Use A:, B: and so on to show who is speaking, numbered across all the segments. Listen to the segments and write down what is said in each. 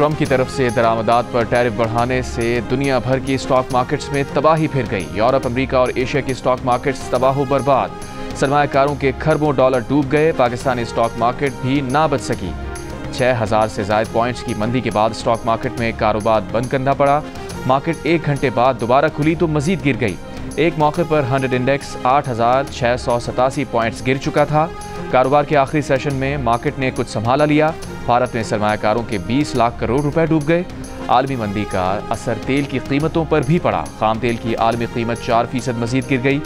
A: Trump की तरफ से दरामदात पर टैरिफ बढ़ाने से दुनिया भर की स्टॉक मार्केट्स में तबाही फिर गई। यूरोप, अमेरिका और एशिया की स्टॉक मार्केट्स तबाह बर्बाद। सरमायाकारों के खरबों डॉलर डूब गए। पाकिस्तानी स्टॉक मार्केट भी ना बच सकी। 6000 से ज्यादा पॉइंट्स की मंदी के बाद स्टॉक मार्केट में कारोबार बंद करना पड़ा। मार्केट 1 घंटे बाद दोबारा खुली तो मजीद गिर गई। एक मौके पर 100 इंडेक्स 8687 पॉइंट्स गिर चुका था। कारोबार के आखिरी सेशन में मार्केट ने कुछ संभाला लिया। भारत में सरमायाकारों के 20 लाख करोड़ रुपए डूब गए। आलमी मंदी का असर तेल की कीमतों पर भी पड़ा। खाम तेल की आलमी कीमत 4% मजीद गिर गई।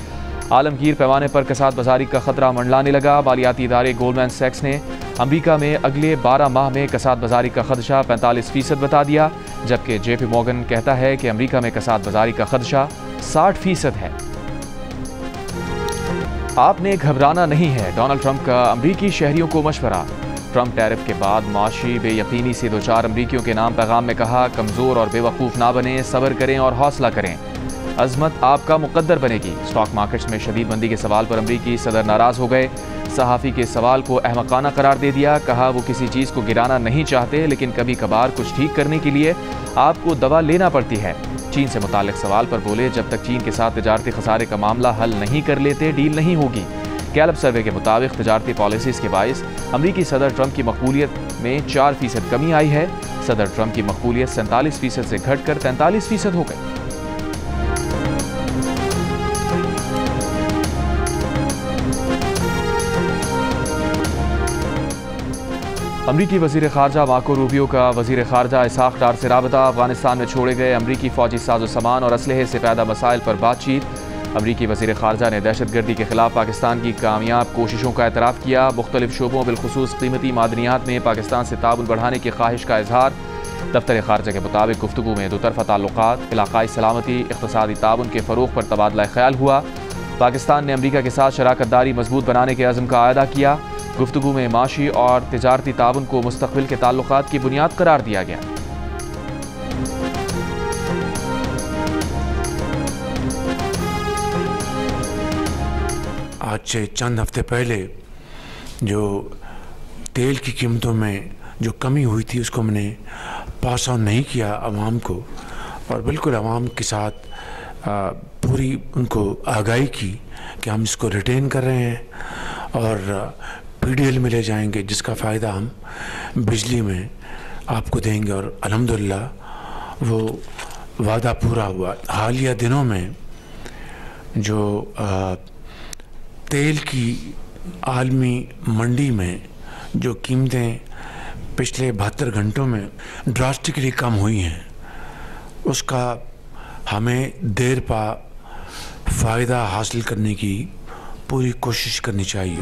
A: आलमगीर पैमाने पर कसाद बाजारी का खतरा मंडलाने लगा। मालियाती इदारे गोल्डमैन सैक्स ने अमेरिका में अगले 12 माह में कसाद बाजारी का खदशा 45% बता दिया, जबकि JP मॉर्गन कहता है कि अमेरिका में कसाद बाजारी का खदशा 60% है। आपने घबराना नहीं है, डोनाल्ड ट्रंप का अमरीकी शहरियों को मशवरा। ट्रंप टैरिफ के बाद माशी बेयकीनी से दो चार अमरीकियों के नाम पैगाम में कहा, कमज़ोर और बेवकूफ़ ना बने, सब्र करें और हौसला करें, अजमत आपका मुकद्दर बनेगी। स्टॉक मार्केट्स में शदीद मंदी के सवाल पर अमरीकी सदर नाराज़ हो गए। सहाफ़ी के सवाल को अहमकाना करार दे दिया। कहा वो किसी चीज़ को गिराना नहीं चाहते, लेकिन कभी कभार कुछ ठीक करने के लिए आपको दवा लेना पड़ती है। चीन से मुताल्लिक सवाल पर बोले, जब तक चीन के साथ तिजारती खसारे का मामला हल नहीं कर लेते डील नहीं होगी। गैलप सर्वे के मुताबिक तिजारती पॉलिसीज़ के बाइस अमरीकी सदर ट्रंप की मकबूलियत में 4% कमी आई है। सदर ट्रंप की मकबूलियत 47% से घटकर 43% हो गई। अमरीकी वज़ीर ख़ारजा मार्को रूबियो का वज़ीर ख़ारजा इसहाक़ डार से राबता। अफगानिस्तान में छोड़े गए अमरीकी फ़ौजी साजो सामान और असलहे से पैदा मसाइल पर बातचीत। अमरीकी वज़ीर ख़ारजा ने दहशतगर्दी के खिलाफ पाकिस्तान की कामयाब कोशिशों का एतराफ़ किया। मुख्तलिफ शोबों बिलखुसूस कीमती मादनियात में पाकिस्तान से ताउन बढ़ाने की ख्वाहिश का इजहार। दफ्तर ख़ारजा के मुताबिक गुफ्तगू में दोतरफ़ा ताल्लुक़ात, इलाक़ाई सलामती, इक़्तिसादी ताउन के फ़रोग़ पर तबादला ख़याल हुआ। पाकिस्तान ने अमरीका के साथ शराकत दारी मजबूत बनाने के अज़्म का अदा किया। गुफ्तगू में माशी और तिजारती ताउन को मुस्तक़बिल के ताल्लुक़ात की बुनियाद करार दिया गया।
B: आज से चंद हफ्ते पहले जो तेल की कीमतों में जो कमी हुई थी उसको मैंने पास ऑन नहीं किया आवाम को, और बिल्कुल आवाम के साथ पूरी उनको आगाही की कि हम इसको रिटेन कर रहे हैं और PDL में ले जाएंगे, जिसका फ़ायदा हम बिजली में आपको देंगे। और अल्हम्दुलिल्लाह वो वादा पूरा हुआ। हालिया दिनों में जो तेल की आलमी मंडी में जो कीमतें पिछले 72 घंटों में ड्रास्टिकली कम हुई हैं, उसका हमें देर पा फ़ायदा हासिल करने की पूरी कोशिश करनी चाहिए।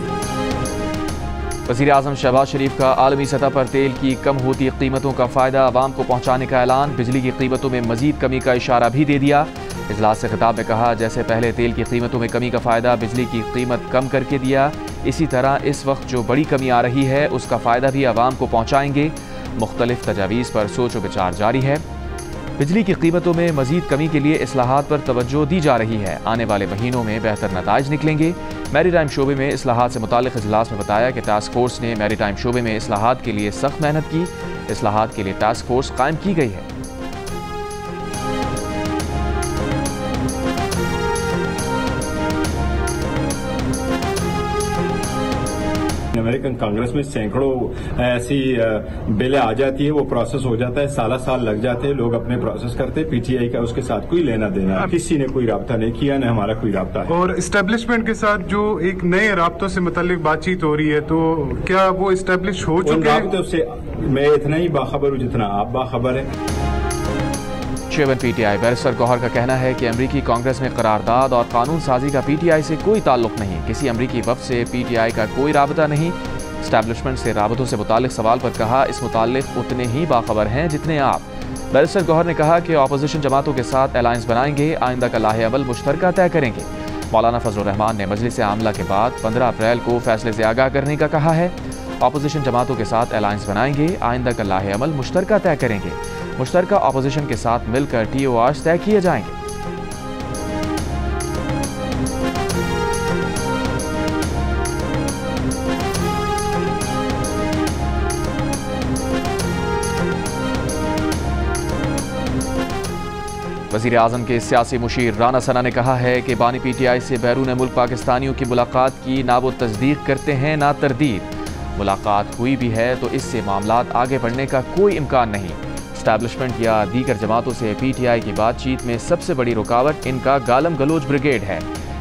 A: वज़ीर आज़म शहबाज शरीफ का आलमी सतह पर तेल की कम होती कीमतों का फ़ायदा आवाम को पहुँचाने का ऐलान। बिजली की कीमतों में मज़ीद कमी का इशारा भी दे दिया। इजलास से खिताब में कहा, जैसे पहले तेल की कीमतों में कमी का फ़ायदा बिजली की कीमत कम करके दिया, इसी तरह इस वक्त जो बड़ी कमी आ रही है उसका फ़ायदा भी आवाम को पहुँचाएंगे। मुख्तलिफ तजावीज़ पर सोच व विचार जारी है। बिजली की कीमतों में मज़ीद कमी के लिए इस्लाहात पर तवज्जो दी जा रही है। आने वाले महीनों में बेहतर नताइज निकलेंगे। मैरीटाइम शोबे में इस्लाहात से मुताल्लिक़ इजलास में बताया कि टास्क फोर्स ने मैरीटाइम शोबे में इस्लाहात के लिए सख्त मेहनत की। इस्लाहात के लिए टास्क फोर्स कायम की गई है।
C: अमेरिकन कांग्रेस में सैकड़ों ऐसी बिलें आ जाती है, वो प्रोसेस हो जाता है, साल लग जाते हैं, लोग अपने प्रोसेस करते हैं। PTI का उसके साथ कोई लेना देना, किसी ने कोई राब्ता नहीं किया, न हमारा कोई राब्ता है।
D: और इस्टेब्लिशमेंट के साथ जो एक नए राब्तों से मुताल्लिक बातचीत हो रही है, तो क्या वो इस्टेब्लिश हो चुके हैं?
C: राब्तों से मैं इतना ही बाखबर हूँ जितना आप बाखबर है।
A: चेयरमैन PTI बैरिस्टर गौहर का कहना है कि अमरीकी कांग्रेस में करारदाद और कानून साजी का PTI से कोई ताल्लुक नहीं। किसी अमरीकी वफ़द से PTI का कोई राबता नहीं। इस्टेब्लिशमेंट से राबतों से मुताल्लिक सवाल पर कहा, इस मुताल्लिक उतने ही बाखबर हैं जितने आप। बैरिस्टर गौहर ने कहा कि अपोजिशन जमातों के साथ अलायंस बनाएंगे, आइंदा का लाहे अमल मुश्तरका तय करेंगे। मौलाना फजलुर रहमान ने मजलिस आमला के बाद 15 अप्रैल को फैसले से आगाह करने का कहा है। अपोजिशन जमातों के साथ अलायंस बनाएंगे, आइंदा का लाहे अमल मुश्तरका तय करेंगे। मुश्तरका अपोजिशन के साथ मिलकर TORs तय किए जाएंगे। वज़ीर आज़म के सियासी मुशीर राना सना ने कहा है कि बानी PTI से बैरून मुल्क पाकिस्तानियों की मुलाकात की ना वो तस्दीक करते हैं ना तरदीद। मुलाकात हुई भी है तो इससे मामलात आगे बढ़ने का कोई इम्कान नहीं। इस्टेब्लिशमेंट या दीगर जमातों से PTI की बातचीत में सबसे बड़ी रुकावट इनका गालम गलोच ब्रिगेड है।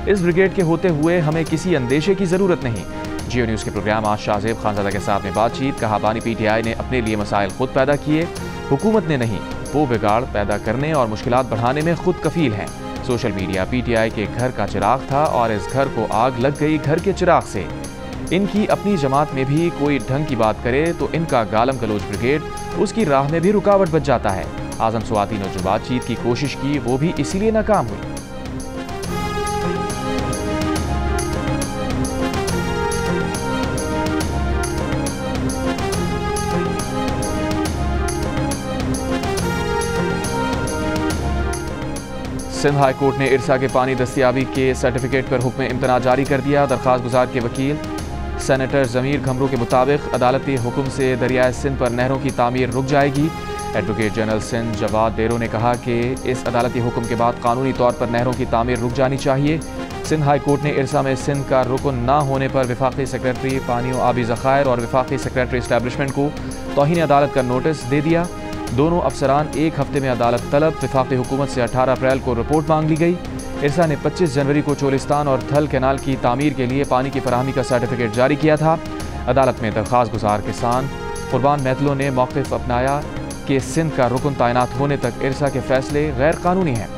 A: इस ब्रिगेड के होते हुए हमें किसी अंदेशे की ज़रूरत नहीं। जियो न्यूज़ के प्रोग्राम आज शाहजेब खानज़ादा के साथ में बातचीत। कहा बानी PTI ने अपने लिए मसाइल खुद पैदा किए, हुकूमत ने नहीं। वो बिगाड़ पैदा करने और मुश्किलात बढ़ाने में खुद कफील हैं। सोशल मीडिया PTI के घर का चिराग था और इस घर को आग लग गई घर के चिराग से। इनकी अपनी जमात में भी कोई ढंग की बात करे तो इनका गालम गलोच ब्रिगेड उसकी राह में भी रुकावट बच जाता है। आज़म स्वाति ने जो बातचीत की कोशिश की वो भी इसीलिए नाकाम हुई। सिंध हाई कोर्ट ने इरसा के पानी दस्तियाबी के सर्टिफिकेट पर हुक्म इम्तना जारी कर दिया। दरख्वास्त गुजार के वकील सेनेटर ज़मीर घमरू के मुताबिक अदालती हुक्म से दरियाए सिंध पर नहरों की तामीर रुक जाएगी। एडवोकेट जनरल सिंध जवाद डेरो ने कहा कि इस अदालती हुक्म के बाद कानूनी तौर पर नहरों की तामीर रुक जानी चाहिए। सिंध हाई कोर्ट ने इरसा में सिंध का रुकन ना होने पर वफाकी सेक्रेटरी पानियों आबी ज़खायर और वफाकी सेक्रेटरी इस्टेब्लिशमेंट को तौहीन अदालत का नोटिस दे दिया। दोनों अफसरान एक हफ्ते में अदालत तलब। वफाकी हुकूमत से 18 अप्रैल को रिपोर्ट मांग ली गई। इरसा ने 25 जनवरी को चोलिस्तान और थल कैनाल की तामीर के लिए पानी की फराहमी का सर्टिफिकेट जारी किया था। अदालत में दरख्वास्त गुजार किसान कुर्बान मैथलो ने मौक़िफ़ अपनाया कि सिंध का रुकन तैनात होने तक इरसा के फैसले गैर कानूनी हैं।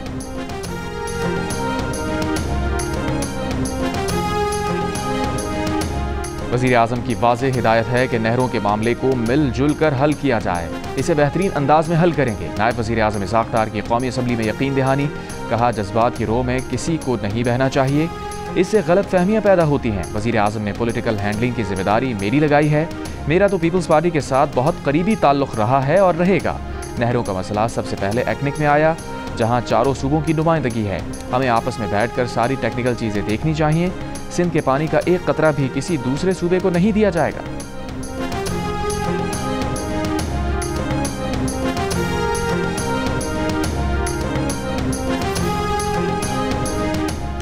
A: वज़ीर आज़म की वाज़ेह हिदायत है कि नहरों के मामले को मिलजुल कर हल किया जाए। इसे बेहतरीन अंदाज में हल करेंगे। नायब वज़ीर आज़म इसहाक़ डार की कौमी असम्बली में यकीन दहानी। कहा जज्बात की रो में किसी को नहीं बहना चाहिए, इससे गलत फहमियाँ पैदा होती हैं। वज़ीर आज़म ने पॉलिटिकल हैंडलिंग की जिम्मेदारी मेरी लगाई है। मेरा तो पीपल्स पार्टी के साथ बहुत करीबी ताल्लुक़ रहा है और रहेगा। नहरों का मसला सबसे पहले एक्निक में आया, जहाँ चारों सूबों की नुमाइंदगी है। हमें आपस में बैठ कर सारी टेक्निकल चीज़ें देखनी चाहिए। सिंध के पानी का एक कतरा भी किसी दूसरे सूबे को नहीं दिया जाएगा।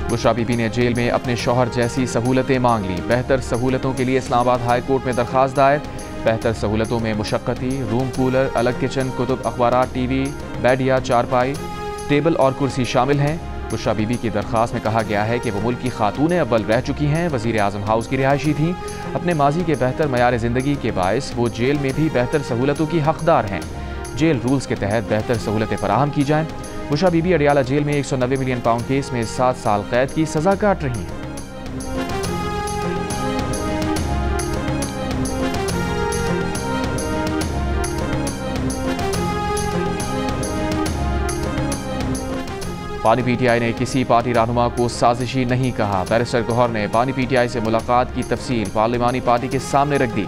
A: बुशरा बीबी ने जेल में अपने शौहर जैसी सहूलतें मांग ली। बेहतर सहूलतों के लिए इस्लामाबाद हाई कोर्ट में दरख्वास्त दायर। बेहतर सहूलतों में मुशक्क़ती रूम, कूलर, अलग किचन, कुतुब, अखबारात, TV, बेड या चारपाई, टेबल और कुर्सी शामिल हैं। बुशरा बीबी की दरख्वास्त में कहा गया है कि वो मुल्क की खातून अव्वल रह चुकी हैं, वज़ीर आज़म हाउस की रिहायशी थीं। अपने माजी के बेहतर मयार ज़िंदगी के बायस वो जेल में भी बेहतर सहूलतों की हकदार हैं। जेल रूल्स के तहत बेहतर सहूलतें फराहम की जाएँ। बुशरा बीबी अडियाला जेल में 190 मिलियन पाउंड केस में 7 साल कैद की सज़ा काट रही हैं। बानी PTI ने किसी पार्टी रहनुमा को साजिशी नहीं कहा। बैरिस्टर गौहर ने बानी PTI से मुलाकात की तफसील पार्लिमानी पार्टी के सामने रख दी।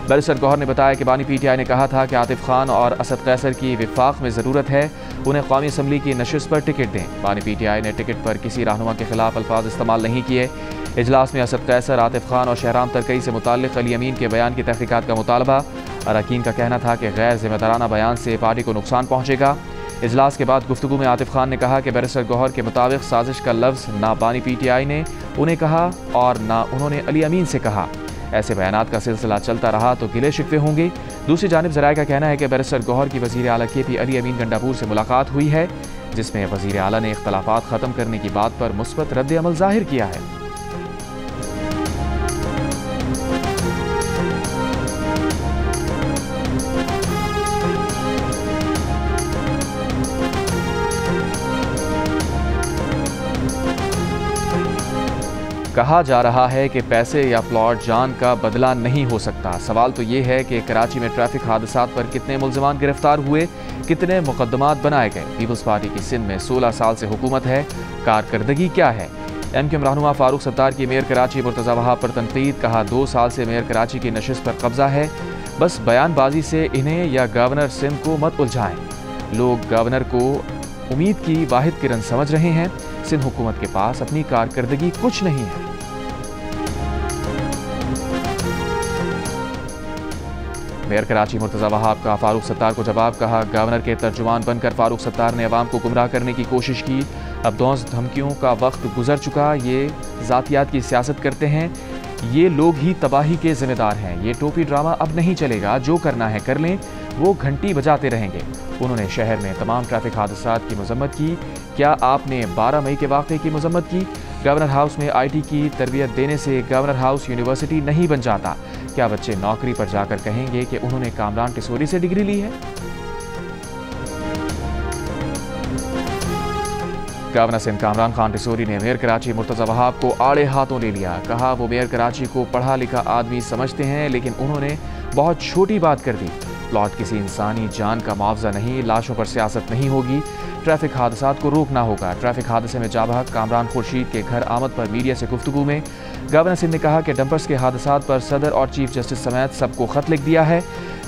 A: बैरिस्टर गौहर ने बताया कि बानी PTI ने कहा था कि आतिफ खान और असद कैसर की विफाक में ज़रूरत है, उन्हें कौमी असम्बली की नशिस्त पर टिकट दें। बानी PTI ने टिकट पर किसी रहनुमा के खिलाफ अल्फाज इस्तेमाल नहीं किए। इजलास में असद कैसर, आतिफ खान और शहराम तरकई से मुताल्लिक़ अली अमीन के बयान की तहकीकात का मुतालबा। अरकान का कहना था कि गैर जिम्मेदाराना बयान से पार्टी को नुकसान पहुँचेगा। इजलास के बाद गुफ्तगू में आतिफ खान ने कहा कि बैरिस्टर गौहर के मुताबिक साजिश का लफ्ज़ ना बानी PTI ने उन्हें कहा और ना उन्होंने अली अमीन से कहा। ऐसे बयानात का सिलसिला चलता रहा तो गिले शिकवे होंगे। दूसरी जानिब ज़राए का कहना है कि बैरिस्टर गौहर की वज़ीर आला KP अली अमीन गंडापुर से मुलाकात हुई है, जिसमें वज़ीर आला ने इख्तलाफात ख़त्म करने की बात पर मुस्बत रद्द अमल ज़ाहिर किया है। कहा जा रहा है कि पैसे या प्लॉट जान का बदला नहीं हो सकता। सवाल तो ये है कि कराची में ट्रैफिक हादसात पर कितने मुल्ज़िमान गिरफ्तार हुए, कितने मुकदमात बनाए गए। पीपल्स पार्टी की सिंध में 16 साल से हुकूमत है, कारकर्दगी क्या है। MQM रहनुमा फारूक सत्तार की मेयर कराची मुर्तज़ा वहाब पर तनकीद। कहा 2 साल से मेयर कराची की नशिस्त पर कब्जा है, बस बयानबाजी से इन्हें या गवर्नर सिंध को मत उलझाएं। लोग गवर्नर को उम्मीद की वाहिद किरण समझ रहे हैं। सिंध हुकूमत के पास अपनी कारकर्दगी कुछ नहीं है। मेयर कराची मुर्तज़ा वहाब का फारूक सत्तार को जवाब, कहा गवर्नर के तर्जुमान बनकर फारूक सत्तार ने अवाम को गुमराह करने की कोशिश की। अब दौस धमकियों का वक्त गुजर चुका। ये ज़ातियात की सियासत करते हैं, ये लोग ही तबाही के जिम्मेदार हैं। ये टोपी ड्रामा अब नहीं चलेगा, जो करना है कर लें, वो घंटी बजाते रहेंगे। उन्होंने शहर में तमाम ट्रैफिक हादसात की मजम्मत की। क्या आपने 12 मई के वाक़े की मजम्मत की? गवर्नर हाउस में IT की तरबियत देने से गवर्नर हाउस यूनिवर्सिटी नहीं बन जाता। क्या बच्चे नौकरी पर जाकर कहेंगे कि उन्होंने कामरान टिसोरी से डिग्री ली है? गवर्नर सिंध कामरान खान टिसोरी ने मेयर कराची मुर्तज़ा वहाब को आड़े हाथों ले लिया। कहा वो मेयर कराची को पढ़ा लिखा आदमी समझते हैं, लेकिन उन्होंने बहुत छोटी बात कर दी। प्लॉट किसी इंसानी जान का मुआवजा नहीं, लाशों पर सियासत नहीं होगी। ट्रैफिक हादसात को रोकना होगा। ट्रैफिक हादसे में जाबहक कामरान खुर्शीद के घर आमद पर मीडिया से गुफ्तगू में गवर्नर सिंध ने कहा कि डंपर्स के हादसात पर सदर और चीफ जस्टिस समेत सबको खत लिख दिया है।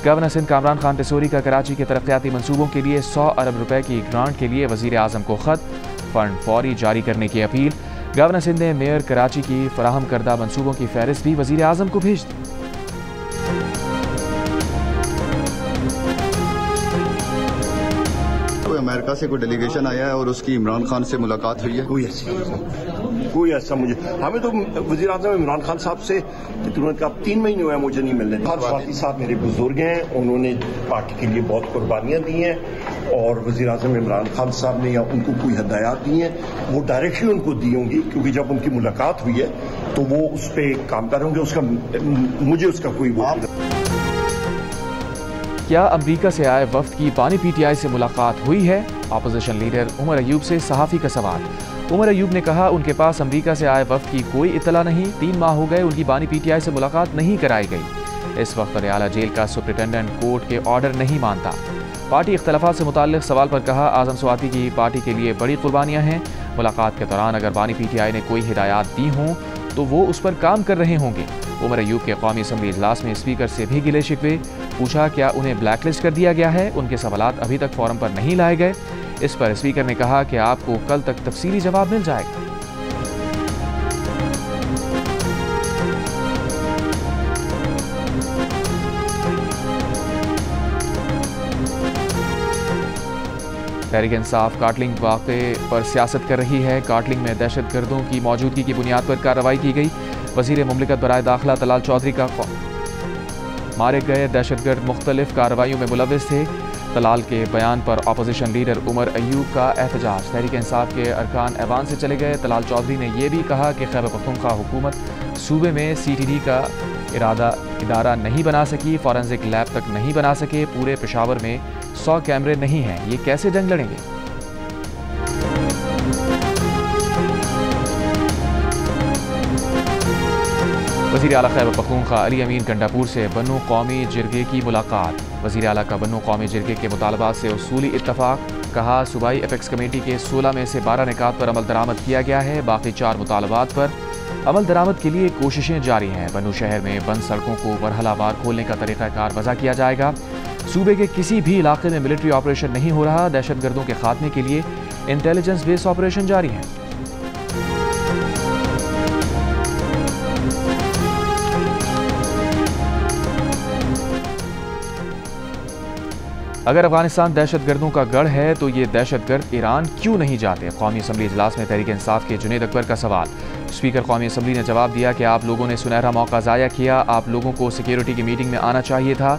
A: गवर्नर सिंध कामरान खान टिसोरी का कराची के तरक्याती मनसूबों के लिए 100 अरब रुपए की ग्रांट के लिए वज़ीर आज़म को खत, फंड फौरी जारी करने की अपील। गवर्नर सिंध ने मेयर कराची की फराहम करदा मनसूबों की फहरिस्त भी वज़ीर आज़म को भेज दी।
E: अमेरिका से कोई डेलीगेशन आया है और उसकी इमरान खान से मुलाकात हुई है?
F: कोई ऐसा मुझे, हमें तो वज़ीर आज़म इमरान खान साहब से तुरंत का 3 महीने हुए मुझे नहीं मिलने। फारूकी साहब मेरे बुजुर्ग हैं, उन्होंने पार्टी के लिए बहुत कुर्बानियां दी हैं और वज़ीर आज़म इमरान खान साहब ने या उनको कोई हदायत दी हैं, वो डायरेक्शन उनको दी होंगी, क्योंकि जब उनकी मुलाकात हुई है तो वो उस पर काम कर होंगे। उसका मुझे उसका कोई वो।
A: क्या अमरीका से आए वफ्द की बानी PTI से मुलाकात हुई है? अपोजिशन लीडर उमर अयूब से सहाफ़ी का सवाल। उमर अयूब ने कहा उनके पास अमरीका से आए वफ्द की कोई इत्तला नहीं। 3 माह हो गए उनकी बानी PTI से मुलाकात नहीं कराई गई। इस वक्त पटियाला जेल का सुप्रिटेंडेंट कोर्ट के ऑर्डर नहीं मानता। पार्टी इख्तलाफात से मुताल्लिक सवाल पर कहा आज़म स्वाति की पार्टी के लिए बड़ी कुर्बानियाँ हैं। मुलाकात के दौरान अगर बानी PTI ने कोई हिदायत दी हों तो वो उस पर काम कर रहे होंगे। उमर अयूब के कौमी असम्बली इजलास में स्पीकर से भी गिले शिकवे। पूछा क्या उन्हें ब्लैकलिस्ट कर दिया गया है? उनके सवालात अभी तक फोरम पर नहीं लाए गए। इस पर स्पीकर ने कहा कि आपको कल तक तफसीली जवाब मिल जाएगा। तहरीक इंसाफ काटलिंग वाक़े पर सियासत कर रही है। काटलिंग में दहशतगर्दों की मौजूदगी की बुनियाद पर कार्रवाई की गई। वज़ीर मुमलिकत बराए दाखिला तलाल चौधरी का मारे गए दहशतगर्द मुख्तलिफ कार्रवाइयों में मुलव्विस थे। तलाल के बयान पर अपोजिशन लीडर उमर अयूब का एहतजाज। तहरीक इंसाफ के अरकान ऐवान से चले गए। तलाल चौधरी ने यह भी कहा कि खैबर पख्तूनख्वा हुकूमत सूबे में CTD का इदारा नहीं बना सकी, फॉरेंसिक लैब तक नहीं बना सके। पूरे पेशावर में 100 कैमरे नहीं हैं, ये कैसे जंग लड़ेंगे? वज़ीर आला खैबर पख्तूनख्वा अली अमीन गंडापुर से बन्नू कौमी जिरगे की मुलाकात। वज़ीर आला का बन्नू कौमी जिरगे के मुतालबात से उसूली इत्तफाक। कहा सूबाई एपेक्स कमेटी के 16 में से 12 निकात पर अमल दरामद किया गया है। बाकी 4 मुतालबात पर अमल दरामद के लिए कोशिशें जारी हैं। बन्नू शहर में बंद सड़कों को मरहलावार खोलने का तरीक़ाकार वज़ा किया जाएगा। सूबे के किसी भी इलाके में मिलिट्री ऑपरेशन नहीं हो रहा। दहशतगर्दों के खात्मे के लिए इंटेलिजेंस बेस्ड ऑपरेशन जारी है। अगर अफगानिस्तान दहशतगर्दों का गढ़ है तो ये दहशतगर्द ईरान क्यों नहीं जाते? कौमी असम्बली इजलास में तहरीक इंसाफ के जुनैद अकबर का सवाल। स्पीकर कौमी असम्बली ने जवाब दिया कि आप लोगों ने सुनहरा मौका ज़ाया किया, आप लोगों को सिक्योरिटी की मीटिंग में आना चाहिए था।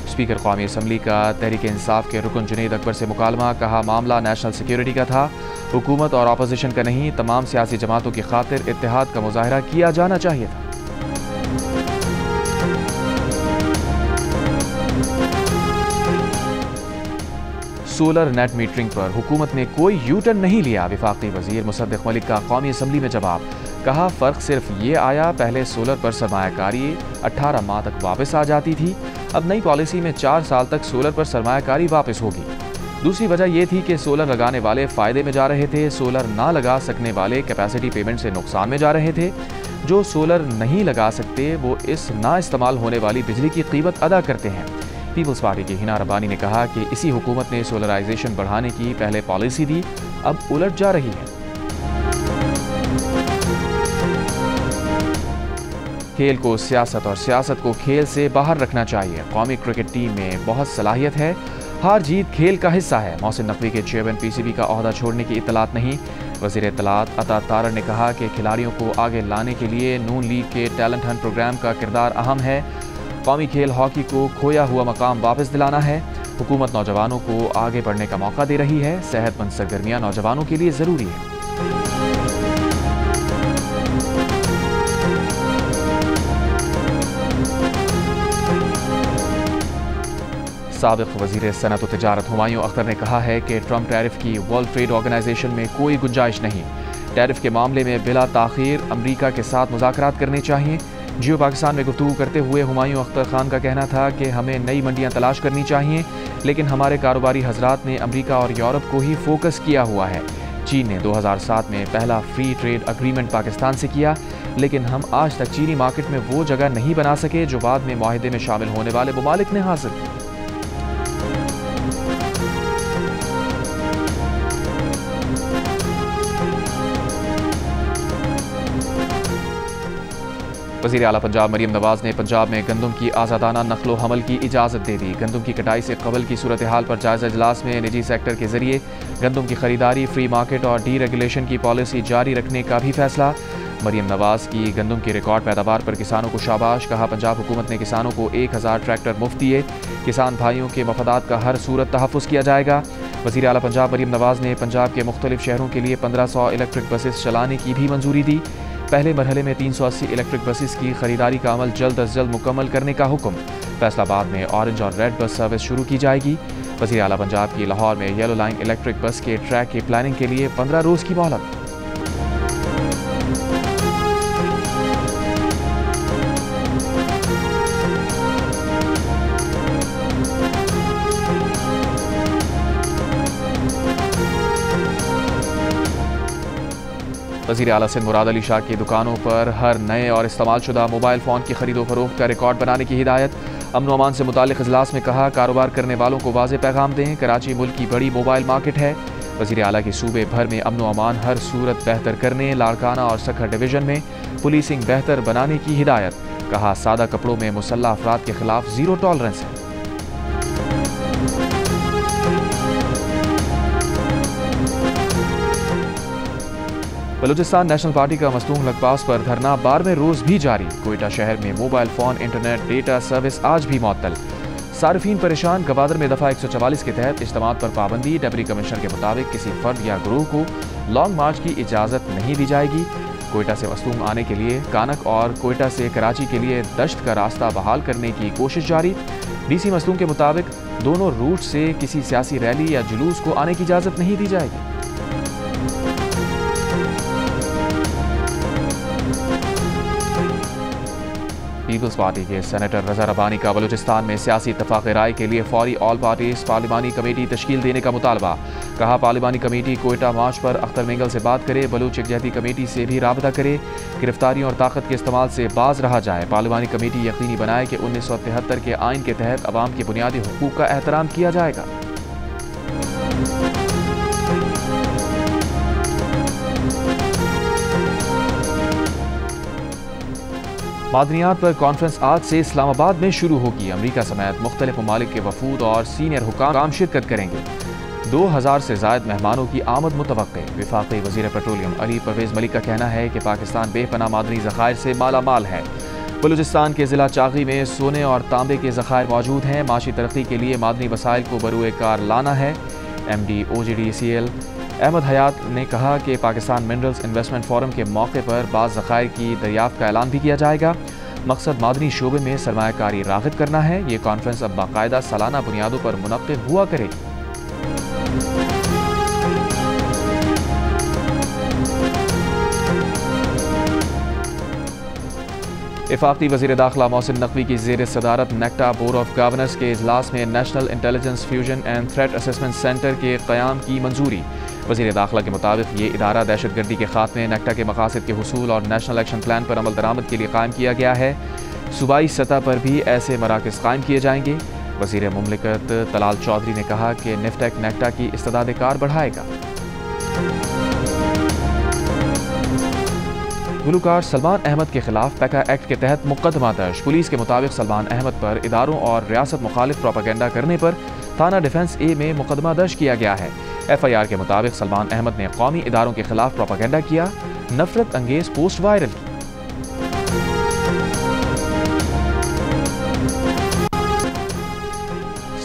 A: स्पीकर कौमी असम्बली का तहरीक इंसाफ के रुकन जुनैद अकबर से मुकालमा। कहा मामला नेशनल सिक्योरिटी का था, हुकूमत और अपोजिशन का नहीं। तमाम सियासी जमातों की खातिर इत्तेहाद का मुजाहरा किया जाना चाहिए था। सोलर नेट मीटरिंग पर हुकूमत ने कोई यू टर्न नहीं लिया। वफाकी वजीर मुसद्दिक मलिक का कौमी असम्बली में जवाब। कहा फ़र्क सिर्फ ये आया, पहले सोलर पर सरमायाकारी 18 माह तक वापस आ जाती थी, अब नई पॉलिसी में 4 साल तक सोलर पर सरमायाकारी वापस होगी। दूसरी वजह यह थी कि सोलर लगाने वाले फ़ायदे में जा रहे थे, सोलर ना लगा सकने वाले कैपेसिटी पेमेंट से नुकसान में जा रहे थे। जो सोलर नहीं लगा सकते वो इस ना इस्तेमाल होने वाली बिजली की कीमत अदा करते हैं। पीपल्स पार्टी की हिना रब्बानी ने कहा कि इसी हुकूमत ने सोलराइजेशन बढ़ाने की पहले पॉलिसी दी, अब उलट जा रही है। खेल को सियासत और सियासत को खेल से बाहर रखना चाहिए। कौमी क्रिकेट टीम में बहुत सलाहियत है, हार जीत खेल का हिस्सा है। मोहसिन नकवी के चेयरमैन पीसीबी का ओहदा छोड़ने की इत्तलात नहीं। वज़ीर इत्तलात अता तारड़ ने कहा कि खिलाड़ियों को आगे लाने के लिए नून लीग के टैलेंट हंट प्रोग्राम का किरदार अहम है। कौमी खेल हॉकी को खोया हुआ मकाम वापस दिलाना है। हुकूमत नौजवानों को आगे बढ़ने का मौका दे रही है। सेहतमंद सरगर्मियाँ नौजवानों के लिए ज़रूरी है। साबिक़ वज़ीर सनअत व तिजारत हुमायूं अख्तर ने कहा है कि ट्रंप टैरिफ की वर्ल्ड ट्रेड ऑर्गेनाइजेशन में कोई गुंजाइश नहीं। टैरिफ के मामले में बिला ताख़ीर अमरीका के साथ मुज़ाकरात करने चाहिए। जियो पाकिस्तान में गुफ्तगू करते हुए हुमायूं अख्तर खान का कहना था कि हमें नई मंडियां तलाश करनी चाहिए, लेकिन हमारे कारोबारी हजरात ने अमरीका और यूरोप को ही फोकस किया हुआ है। चीन ने 2007 में पहला फ्री ट्रेड अग्रीमेंट पाकिस्तान से किया, लेकिन हम आज तक चीनी मार्केट में वो जगह नहीं बना सके जो बाद में मुआहदे में शामिल होने वाले ममालिक ने हासिल की। वज़ीर आला पंजाब मरीम नवाज ने पंजाब में गंदम की आज़ादाना नकलो हमल की इजाज़त दे दी। गंदम की कटाई से कबल की सूरत हाल पर जायज़ा इजलास में निजी सेक्टर के जरिए गंदम की खरीदारी, फ्री मार्केट और डी रेगुलेशन की पॉलिसी जारी रखने का भी फैसला। मरीम नवाज की गंदम की रिकॉर्ड पैदावार पर किसानों को शाबाश। कहा, पंजाब हुकूमत ने किसानों को 1000 ट्रैक्टर मुफ्त दिए। किसान भाइयों के मफादात का हर सूरत तहफ़्फ़ुज़ किया जाएगा। वज़ीर आला पंजाब मरीम नवाज ने पंजाब के मुख्तलिफ शहरों के लिए 1500 इलेक्ट्रिक बसेस चलाने की भी मंजूरी दी। पहले मरहले में 380 इलेक्ट्रिक बसेस की खरीदारी का अमल जल्द अज जल्द मुकम्मल करने का हुक्म। फैसलाबाद में ऑरेंज और रेड बस सर्विस शुरू की जाएगी। वज़ीर आला पंजाब की लाहौर में येलो लाइन इलेक्ट्रिक बस के ट्रैक की प्लानिंग के लिए 15 रोज़ की मोहलत। वज़ीर आला सिंध मुराद अली शाह की दुकानों पर हर नए और इस्तेमाल शुदा मोबाइल फ़ोन की खरीदो फरोख्त का रिकॉर्ड बनाने की हिदायत। अमन व अमान से मुताल्लिक़ इजलास में कहा, कारोबार करने वालों को वाज़ेह पैगाम दें। कराची मुल्क की बड़ी मोबाइल मार्केट है। वज़ीर आला की सूबे भर में अमन व अमान हर सूरत बेहतर करने, लाड़काना और सखर डिवीज़न में पुलिसिंग बेहतर बनाने की हिदायत। कहा, सादा कपड़ों में मुसल्लह अफराद के खिलाफ ज़ीरो टॉलरेंस है। बलूचिस्तान नेशनल पार्टी का मस्तूंग लकपास पर धरना 12वें रोज भी जारी। कोयटा शहर में mobile phone, internet, data service आज भी मुअत्तल। सार्फिन परेशान। गवादर में दफा 144 के तहत इज्तिमात पर पाबंदी। डिप्टी कमिश्नर के मुताबिक किसी फर्द या ग्रोह को लॉन्ग मार्च की इजाज़त नहीं दी जाएगी। कोयटा से मस्तूंग आने के लिए कानक और कोयटा से कराची के लिए दश्त का रास्ता बहाल करने की कोशिश जारी। डीसी मस्तूंग के मुताबिक दोनों रूट से किसी सियासी रैली या जुलूस को आने की इजाज़त नहीं दी जाएगी। पीपल्स पार्टी के सेनेटर रजा रब्बानी का बलूचिस्तान में सियासी इत्तफाक़ राय के लिए फौरी ऑल पार्टीज पार्लिमानी कमेटी तश्कील देने का मुतालबा। कहा, पार्लिमानी कमेटी कोयटा मार्च पर अख्तर मेंगल से बात करे, बलूच यकजहती कमेटी से भी राबता करे, गिरफ्तारियों और ताकत के इस्तेमाल से बाज रहा जाए। पार्लिमानी कमेटी यकीनी बनाए कि 1973 के आइन के तहत अवाम के बुनियादी हुकूक का एहतराम किया जाएगा। मादनियात पर कॉन्फ्रेंस आज से इस्लामाबाद में शुरू होगी। अमरीका समेत मुख्तलिफ ममालिक के वफूद और सीनियर हुकाम शिरकत करेंगे। 2000 से ज़ायद मेहमानों की आमद मुतवक्के। वफाकी वज़ीर पेट्रोलियम अली परवेज़ मलिक का कहना है कि पाकिस्तान बेपनाह मादनी ज़खायर से माला माल है। बलूचिस्तान के ज़िला चागी में सोने और तांबे के ज़खायर मौजूद हैं। माशी तरक्की के लिए मादनी वसाइल को बरूए कार लाना है। MD OGDCL अहमद हयात ने कहा कि पाकिस्तान मिनरल्स इन्वेस्टमेंट फोरम के मौके पर बाज़ ज़खायर की दरियाफ्त का ऐलान भी किया जाएगा। मकसद मादनी शोबे में सरमायाकारी राग़िब करना है। ये कॉन्फ्रेंस अब बाकायदा सालाना बुनियादों पर मुनक़्क़िद हुआ करेगी। वफाकी वज़ीर दाखिला मोहसिन नकवी की ज़ेर सदारत नेक्टा बोर्ड ऑफ गवर्नर्स के इजलास में national intelligence fusion and threat assessment centre के क़याम की मंजूरी। वज़ीर दाखिला के मुताबिक ये इदारा दहशतगर्दी के खात्मे, नेक्टा के मकासद के हुसूल और नेशनल एक्शन प्लान पर अमल दरामद के लिए कायम किया गया है। सूबाई सतह पर भी ऐसे मराकज़ कायम किए जाएंगे। वज़ीर मुमलिकत तलाल चौधरी ने कहा कि निफ्टेक नेक्टा की इस्तेदाद कार बढ़ाएगा। गुलकार सलमान अहमद के खिलाफ पैका एक्ट के तहत मुकदमा दर्ज। पुलिस के मुताबिक सलमान अहमद पर इदारों और रियासत मुखालिफ प्रोपेगेंडा करने पर थाना डिफेंस ए में मुकदमा दर्ज किया गया है। FIR के मुताबिक सलमान अहमद ने कौमी इदारों के खिलाफ प्रोपेगेंडा किया, नफरत अंगेज पोस्ट वायरल की।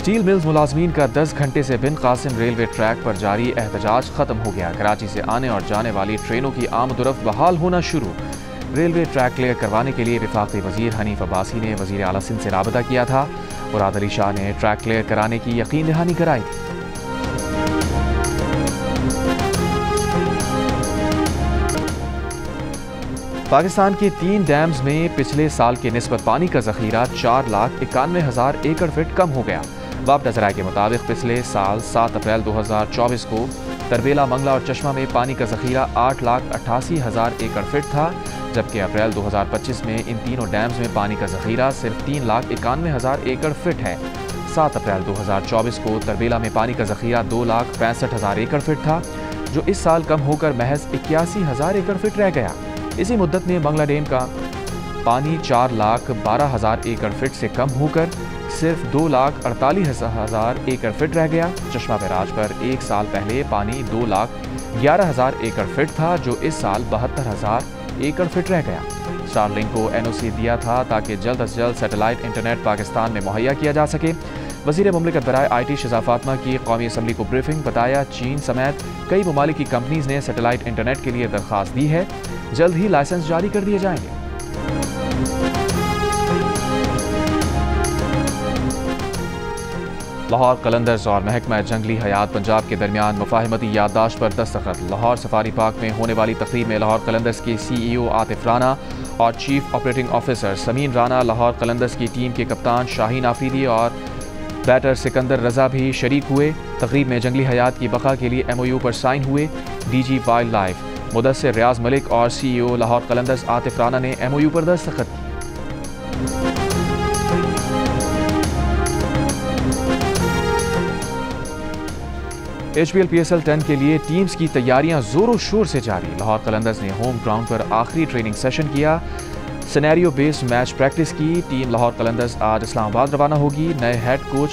A: स्टील मिल्स मुलाजमीन का 10 घंटे से बिन कासिम रेलवे ट्रैक पर जारी एहतजाज खत्म हो गया। कराची से आने और जाने वाली ट्रेनों की आमदोरफ्त बहाल होना शुरू। रेलवे ट्रैक क्लियर करवाने के लिए वफाकी वजीर हनीफ अब्बासी ने वजीर आला सिंध से राबता किया था। मुराद अली शाह ने ट्रैक क्लियर कराने की यकीन दहानी कराई थी। पाकिस्तान के 3 डैम्स में पिछले साल के निस्बत पानी का जखीरा 4,91,000 एकड़ फीट कम हो गया। वापडा ज़राए के मुताबिक पिछले साल 7 अप्रैल 2024 को तरबेला, मंगला और चश्मा में पानी का जखीरा 8,88,000 एकड़ फीट था, जबकि अप्रैल 2025 में इन तीनों डैम्स में पानी का जखीरा सिर्फ 3,91,000 एकड़ फीट है। 7 अप्रैल 2024 को तरबेला में पानी का जखीरा 2,65,000 एकड़ फीट था, जो इस साल कम होकर महज 81,000 एकड़ फीट रह गया। इसी मुद्दत में मंगला डैम का पानी 4,12,000 एकड़ फीट से कम होकर सिर्फ 2,48,000 एकड़ फीट रह गया। चश्मा बैराज पर एक साल पहले पानी 2,11,000 एकड़ फीट था, जो इस साल 72,000 एकड़ फीट रह गया। स्टारलिंक को NOC दिया था ताकि जल्द अज जल्द सैटेलाइट इंटरनेट पाकिस्तान में मुहैया किया जा सके। वज़ीर मुमलिकत बराए IT शिजा फातिमा की कौमी असम्बली को ब्रीफिंग। बताया, चीन समेत कई ममालिक की कंपनीज ने सैटेलाइट इंटरनेट के लिए दरख्वास्त दी है, जल्द ही लाइसेंस जारी कर दिए जाएंगे। लाहौर कलंदर्स और महकमा जंगली हयात पंजाब के दरमियान मुफाहिमती याददाश्त पर दस्तखत। लाहौर सफारी पार्क में होने वाली तकरीब में लाहौर कलंदर्स के CEO आतिफ राना और chief operating officer Sameen Rana, Lahore Qalandars की टीम के कप्तान शाहीन आफरीदी और बैटर सिकंदर रजा भी शरीक हुए। तकरीब में जंगली हयात की बका के लिए MOU पर साइन हुए। DG वाइल्ड लाइफ मुदस्सिर रियाज मलिक और CEO लाहौर कलंदर्स आतिफ राना ने MOU पर दस्तखत की। HPL PSL 10 के लिए टीम्स की तैयारियां जोरों शोर से जारी। लाहौर कलंदर्स ने होम ग्राउंड पर आखिरी ट्रेनिंग सेशन किया, सिनेरियो बेस्ड मैच प्रैक्टिस की। टीम लाहौर कलंदर्स आज इस्लामाबाद रवाना होगी। नए हेड कोच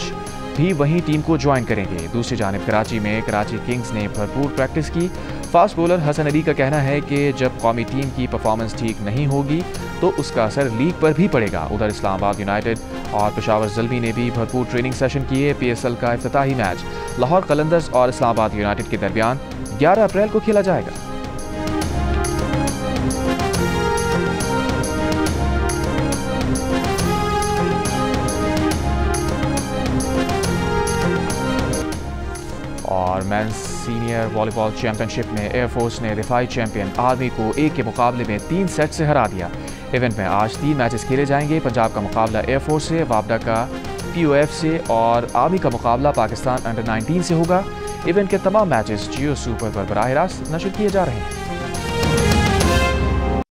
A: भी वहीं टीम को ज्वाइन करेंगे। दूसरी जानिब कराची में कराची किंग्स ने भरपूर प्रैक्टिस की। फास्ट बॉलर हसन अली का कहना है कि जब कौमी टीम की परफॉर्मेंस ठीक नहीं होगी तो उसका असर लीग पर भी पड़ेगा। उधर इस्लामाबाद यूनाइटेड और पेशावर ज़ल्मी ने भी भरपूर ट्रेनिंग सेशन किए। PSL का इफ्तिताही मैच लाहौर कलंदर्स और इस्लामाबाद यूनाइटेड के दरमियान 11 अप्रैल को खेला जाएगा। और मेंस सीनियर वॉलीबॉल चैंपियनशिप में एयरफोर्स ने दिफाई चैंपियन आर्मी को 1 के मुकाबले में 3 सेट से हरा दिया। इवेंट में आज 3 मैचेस खेले जाएंगे। पंजाब का मुकाबला एयरफोर्स से, वापडा का POF से और आर्मी का मुकाबला पाकिस्तान अंडर 19 से होगा। इवेंट के तमाम मैचेस जियो सुपर पर बराह रास्त नशर किए जा रहे हैं।